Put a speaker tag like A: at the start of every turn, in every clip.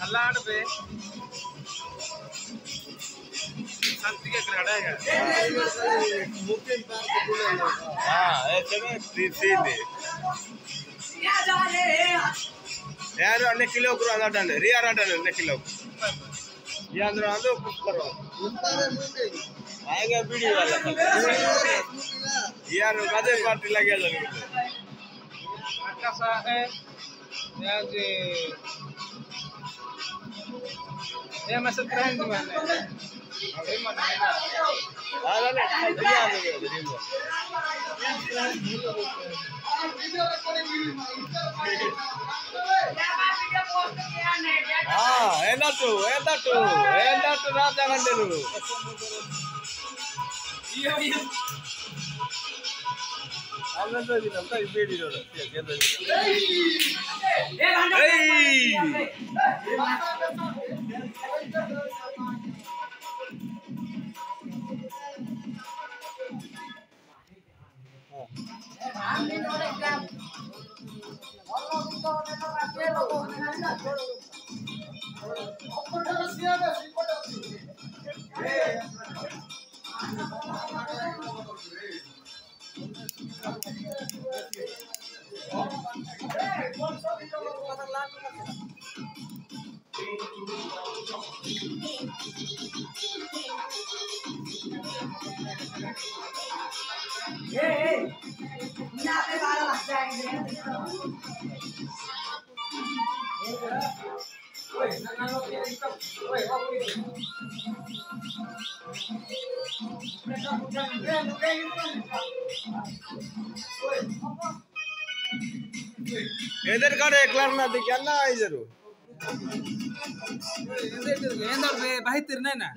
A: अल्लाह पे शांति के खड़ा है हां ऐसे में सीधे यार अन्य किलो को आटाने रियार आटाने अन्य किलो ये अंदर आंदो कुछ करो आएगा वीडियो वाला यार गादे पार्टी लगे जरूर आकाशा है यार जी ये मैसेज करें जी मैंने अभी मत आ रहा है दिया दे दिया हां एंदा तो राजा गंडेरू ये आनंद जी नंता बेडी रो गेंदा इधर कर एक लार ना दिख ना इधर इधर पे भाई तिरने ना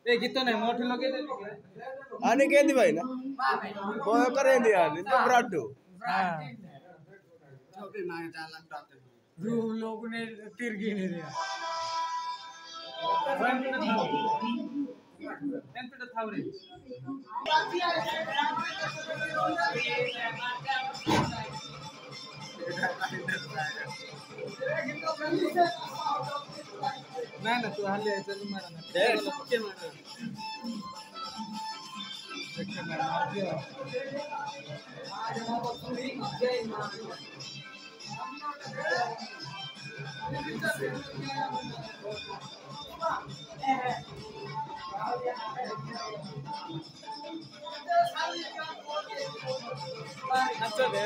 A: ए गीतो नहीं मोठी लगे दे आने के दी भाई ना वो करे दिया नहीं तो ब्राडो हां छोटे मांगे 4 लाख डालते रू लोग ने तीर गिने दिया एमपीटा थावरे ना ना तू हाले चल मारा ना के मारा देखना मार दिया आज हम पूरी जय मां अच्छा दे